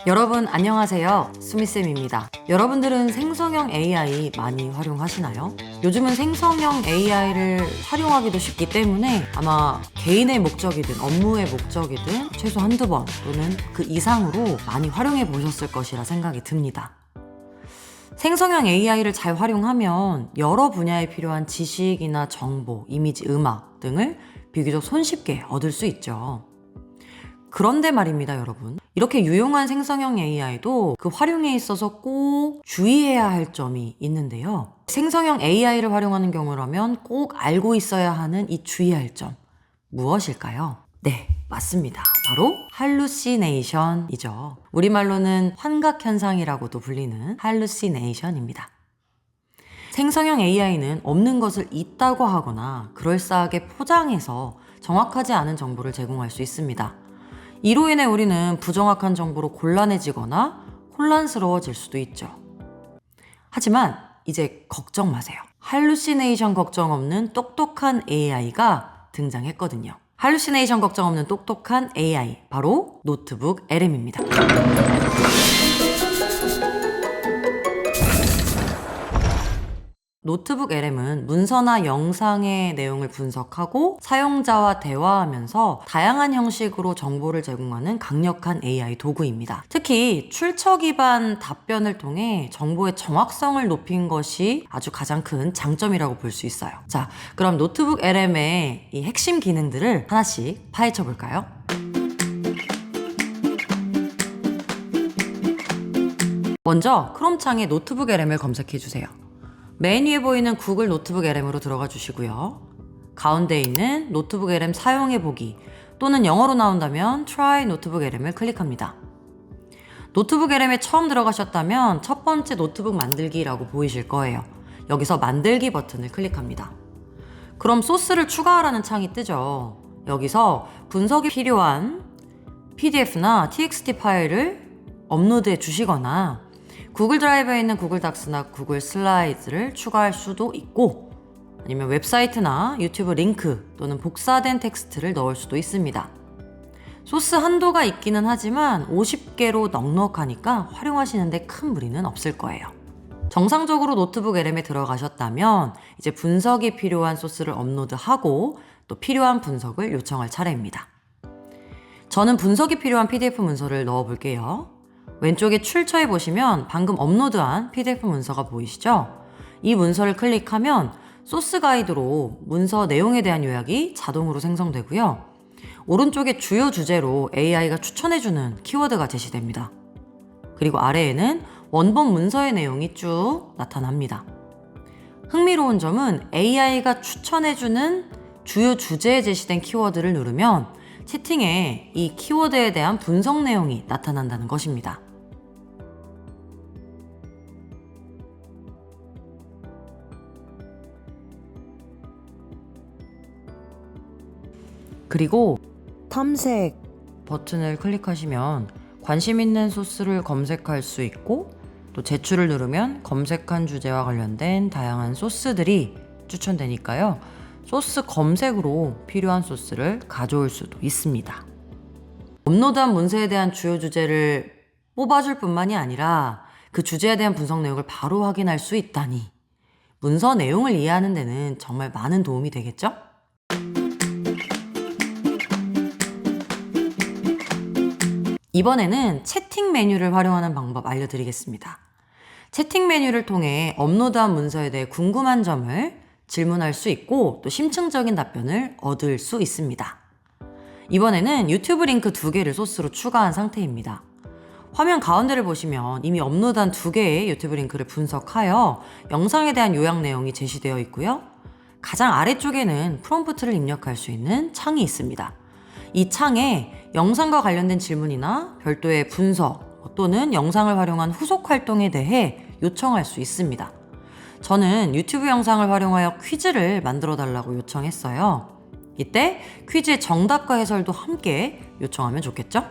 여러분 안녕하세요. 수미쌤입니다. 여러분들은 생성형 AI 많이 활용하시나요? 요즘은 생성형 AI를 활용하기도 쉽기 때문에 아마 개인의 목적이든 업무의 목적이든 최소 한두 번 또는 그 이상으로 많이 활용해 보셨을 것이라 생각이 듭니다. 생성형 AI를 잘 활용하면 여러 분야에 필요한 지식이나 정보, 이미지, 음악 등을 비교적 손쉽게 얻을 수 있죠. 그런데 말입니다, 여러분. 이렇게 유용한 생성형 AI도 그 활용에 있어서 꼭 주의해야 할 점이 있는데요. 생성형 AI를 활용하는 경우라면 꼭 알고 있어야 하는 이 주의할 점, 무엇일까요? 네, 맞습니다. 바로 할루시네이션이죠. 우리말로는 환각현상이라고도 불리는 할루시네이션입니다. 생성형 AI는 없는 것을 있다고 하거나 그럴싸하게 포장해서 정확하지 않은 정보를 제공할 수 있습니다. 이로 인해 우리는 부정확한 정보로 곤란해지거나 혼란스러워질 수도 있죠. 하지만 이제 걱정 마세요. 할루시네이션 걱정 없는 똑똑한 AI가 등장했거든요. 할루시네이션 걱정 없는 똑똑한 AI, 바로 노트북 LM입니다. 노트북 LM은 문서나 영상의 내용을 분석하고 사용자와 대화하면서 다양한 형식으로 정보를 제공하는 강력한 AI 도구입니다. 특히 출처 기반 답변을 통해 정보의 정확성을 높인 것이 아주 가장 큰 장점이라고 볼 수 있어요. 자, 그럼 노트북 LM의 이 핵심 기능들을 하나씩 파헤쳐 볼까요? 먼저 크롬 창에 노트북 LM을 검색해 주세요. 맨 위에 보이는 구글 노트북 LM으로 들어가 주시고요. 가운데 있는 노트북 LM 사용해보기 또는 영어로 나온다면 Try 노트북 LM을 클릭합니다. 노트북 LM에 처음 들어가셨다면 첫 번째 노트북 만들기라고 보이실 거예요. 여기서 만들기 버튼을 클릭합니다. 그럼 소스를 추가하라는 창이 뜨죠. 여기서 분석이 필요한 PDF나 TXT 파일을 업로드해 주시거나 구글 드라이브에 있는 구글 닥스나 구글 슬라이드를 추가할 수도 있고 아니면 웹사이트나 유튜브 링크 또는 복사된 텍스트를 넣을 수도 있습니다. 소스 한도가 있기는 하지만 50개로 넉넉하니까 활용하시는데 큰 무리는 없을 거예요. 정상적으로 노트북 LM에 들어가셨다면 이제 분석이 필요한 소스를 업로드하고 또 필요한 분석을 요청할 차례입니다. 저는 분석이 필요한 PDF 문서를 넣어 볼게요. 왼쪽에 출처에 보시면 방금 업로드한 PDF 문서가 보이시죠? 이 문서를 클릭하면 소스 가이드로 문서 내용에 대한 요약이 자동으로 생성되고요. 오른쪽에 주요 주제로 AI가 추천해주는 키워드가 제시됩니다. 그리고 아래에는 원본 문서의 내용이 쭉 나타납니다. 흥미로운 점은 AI가 추천해주는 주요 주제에 제시된 키워드를 누르면 채팅에 이 키워드에 대한 분석 내용이 나타난다는 것입니다. 그리고 탐색 버튼을 클릭하시면 관심 있는 소스를 검색할 수 있고 또 제출을 누르면 검색한 주제와 관련된 다양한 소스들이 추천되니까요. 소스 검색으로 필요한 소스를 가져올 수도 있습니다. 업로드한 문서에 대한 주요 주제를 뽑아줄 뿐만이 아니라 그 주제에 대한 분석 내용을 바로 확인할 수 있다니 문서 내용을 이해하는 데는 정말 많은 도움이 되겠죠? 이번에는 채팅 메뉴를 활용하는 방법 알려드리겠습니다. 채팅 메뉴를 통해 업로드한 문서에 대해 궁금한 점을 질문할 수 있고 또 심층적인 답변을 얻을 수 있습니다. 이번에는 유튜브 링크 2개를 소스로 추가한 상태입니다. 화면 가운데를 보시면 이미 업로드한 2개의 유튜브 링크를 분석하여 영상에 대한 요약 내용이 제시되어 있고요. 가장 아래쪽에는 프롬프트를 입력할 수 있는 창이 있습니다. 이 창에 영상과 관련된 질문이나 별도의 분석 또는 영상을 활용한 후속 활동에 대해 요청할 수 있습니다. 저는 유튜브 영상을 활용하여 퀴즈를 만들어 달라고 요청했어요. 이때 퀴즈의 정답과 해설도 함께 요청하면 좋겠죠?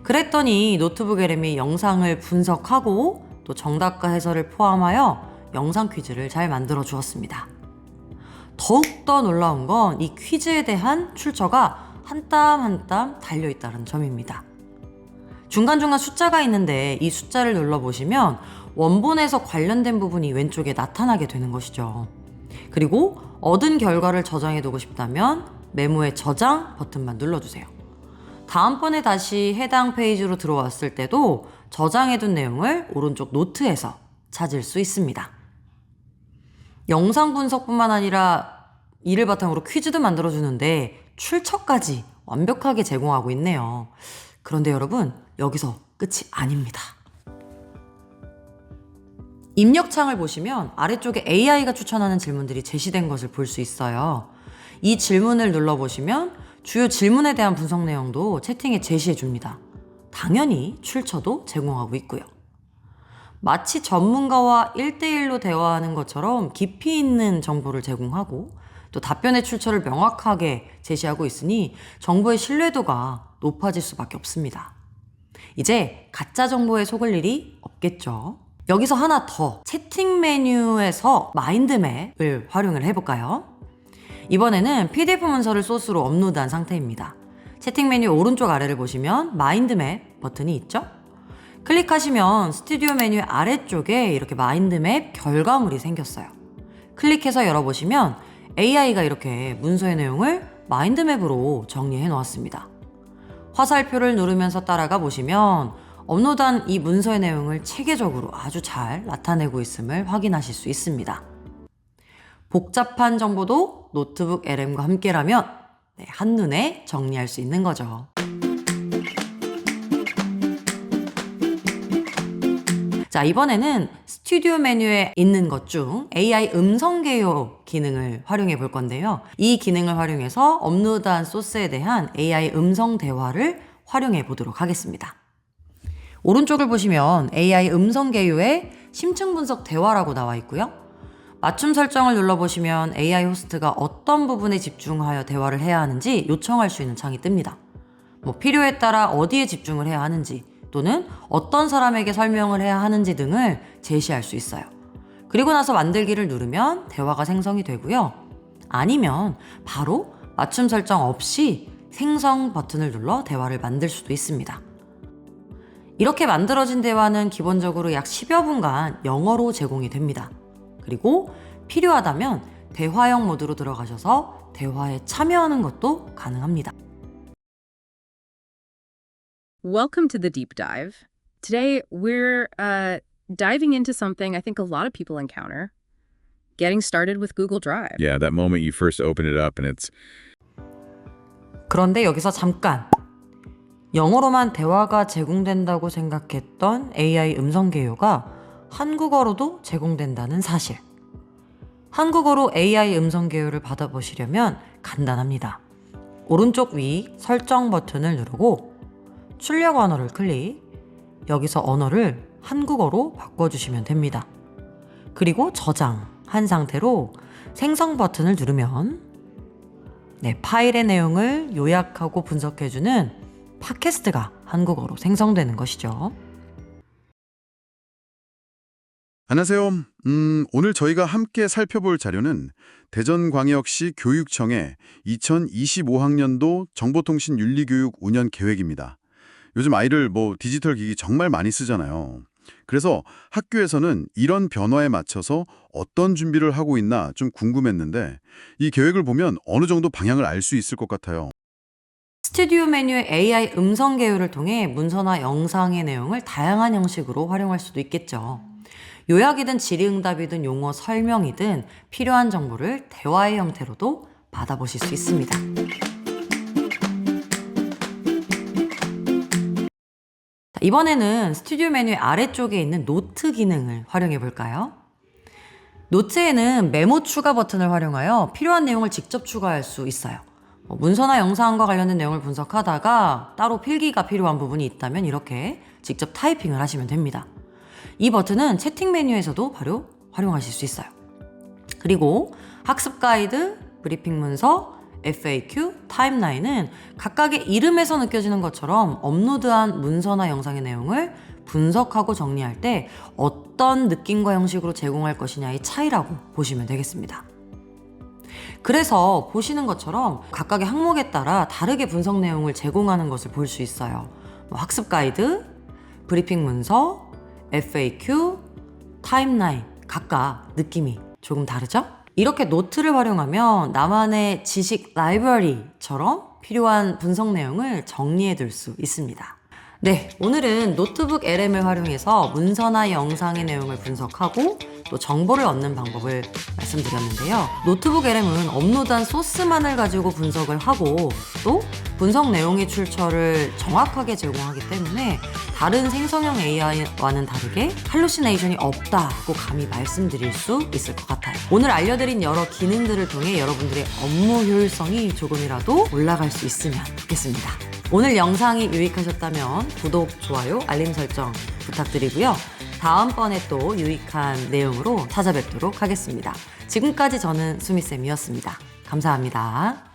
그랬더니 노트북 LM이 영상을 분석하고 또 정답과 해설을 포함하여 영상 퀴즈를 잘 만들어 주었습니다. 더욱더 놀라운 건 이 퀴즈에 대한 출처가 한 땀 한 땀 달려있다는 점입니다. 중간중간 숫자가 있는데 이 숫자를 눌러보시면 원본에서 관련된 부분이 왼쪽에 나타나게 되는 것이죠. 그리고 얻은 결과를 저장해두고 싶다면 메모의 저장 버튼만 눌러주세요. 다음번에 다시 해당 페이지로 들어왔을 때도 저장해둔 내용을 오른쪽 노트에서 찾을 수 있습니다. 영상 분석뿐만 아니라 이를 바탕으로 퀴즈도 만들어주는데 출처까지 완벽하게 제공하고 있네요. 그런데 여러분, 여기서 끝이 아닙니다. 입력창을 보시면 아래쪽에 AI가 추천하는 질문들이 제시된 것을 볼 수 있어요. 이 질문을 눌러보시면 주요 질문에 대한 분석 내용도 채팅에 제시해 줍니다. 당연히 출처도 제공하고 있고요. 마치 전문가와 1대1로 대화하는 것처럼 깊이 있는 정보를 제공하고 또 답변의 출처를 명확하게 제시하고 있으니 정보의 신뢰도가 높아질 수밖에 없습니다. 이제 가짜 정보에 속을 일이 없겠죠. 여기서 하나 더 채팅 메뉴에서 마인드맵을 활용을 해볼까요? 이번에는 PDF 문서를 소스로 업로드한 상태입니다. 채팅 메뉴 오른쪽 아래를 보시면 마인드맵 버튼이 있죠? 클릭하시면 스튜디오 메뉴 아래쪽에 이렇게 마인드맵 결과물이 생겼어요. 클릭해서 열어보시면 AI가 이렇게 문서의 내용을 마인드맵으로 정리해 놓았습니다. 화살표를 누르면서 따라가 보시면 업로드한 이 문서의 내용을 체계적으로 아주 잘 나타내고 있음을 확인하실 수 있습니다. 복잡한 정보도 노트북 LM과 함께라면 한눈에 정리할 수 있는 거죠. 자, 이번에는 스튜디오 메뉴에 있는 것 중 AI 음성 개요 기능을 활용해 볼 건데요. 이 기능을 활용해서 업로드한 소스에 대한 AI 음성 대화를 활용해 보도록 하겠습니다. 오른쪽을 보시면 AI 음성 개요의 심층 분석 대화라고 나와 있고요. 맞춤 설정을 눌러보시면 AI 호스트가 어떤 부분에 집중하여 대화를 해야 하는지 요청할 수 있는 창이 뜹니다. 필요에 따라 어디에 집중을 해야 하는지 또는 어떤 사람에게 설명을 해야 하는지 등을 제시할 수 있어요. 그리고 나서 만들기를 누르면 대화가 생성이 되고요. 아니면 바로 맞춤 설정 없이 생성 버튼을 눌러 대화를 만들 수도 있습니다. 이렇게 만들어진 대화는 기본적으로 약 10여 분간 영어로 제공이 됩니다. 그리고 필요하다면 대화형 모드로 들어가셔서 대화에 참여하는 것도 가능합니다. Welcome to the deep dive. Today we're diving into something I think a lot of people encounter, getting started with Google Drive. Yeah, that moment you first open it up and it's 그런데 여기서 잠깐! 영어로만 대화가 제공된다고 생각했던 AI 음성 개요가 한국어로도 제공된다는 사실. 한국어로 AI 음성 개요를 받아보시려면 간단합니다. 오른쪽 위 설정 버튼을 누르고 출력 언어를 클릭, 여기서 언어를 한국어로 바꿔주시면 됩니다. 그리고 저장한 상태로 생성 버튼을 누르면 파일의 내용을 요약하고 분석해주는 팟캐스트가 한국어로 생성되는 것이죠. 안녕하세요. 오늘 저희가 함께 살펴볼 자료는 대전광역시 교육청의 2025학년도 정보통신윤리교육 5년 계획입니다. 요즘 아이들 디지털 기기 정말 많이 쓰잖아요. 그래서 학교에서는 이런 변화에 맞춰서 어떤 준비를 하고 있나 좀 궁금했는데 이 계획을 보면 어느 정도 방향을 알 수 있을 것 같아요. 스튜디오 메뉴의 AI 음성 개요를 통해 문서나 영상의 내용을 다양한 형식으로 활용할 수도 있겠죠. 요약이든 질의응답이든 용어 설명이든 필요한 정보를 대화의 형태로도 받아보실 수 있습니다. 이번에는 스튜디오 메뉴 아래쪽에 있는 노트 기능을 활용해 볼까요? 노트에는 메모 추가 버튼을 활용하여 필요한 내용을 직접 추가할 수 있어요. 문서나 영상과 관련된 내용을 분석하다가 따로 필기가 필요한 부분이 있다면 이렇게 직접 타이핑을 하시면 됩니다. 이 버튼은 채팅 메뉴에서도 바로 활용하실 수 있어요. 그리고 학습 가이드, 브리핑 문서, FAQ, 타임라인은 각각의 이름에서 느껴지는 것처럼 업로드한 문서나 영상의 내용을 분석하고 정리할 때 어떤 느낌과 형식으로 제공할 것이냐의 차이라고 보시면 되겠습니다. 그래서 보시는 것처럼 각각의 항목에 따라 다르게 분석 내용을 제공하는 것을 볼 수 있어요. 학습 가이드, 브리핑 문서, FAQ, 타임라인 각각 느낌이 조금 다르죠? 이렇게 노트를 활용하면 나만의 지식 라이브러리처럼 필요한 분석 내용을 정리해 둘 수 있습니다. 네, 오늘은 노트북 LM을 활용해서 문서나 영상의 내용을 분석하고 또 정보를 얻는 방법을 말씀드렸는데요. 노트북 LM은 업로드한 소스만을 가지고 분석을 하고 또 분석 내용의 출처를 정확하게 제공하기 때문에 다른 생성형 AI와는 다르게 할루시네이션이 없다고 감히 말씀드릴 수 있을 것 같아요. 오늘 알려드린 여러 기능들을 통해 여러분들의 업무 효율성이 조금이라도 올라갈 수 있으면 좋겠습니다. 오늘 영상이 유익하셨다면 구독, 좋아요, 알림 설정 부탁드리고요. 다음번에 또 유익한 내용으로 찾아뵙도록 하겠습니다. 지금까지 저는 수미쌤이었습니다. 감사합니다.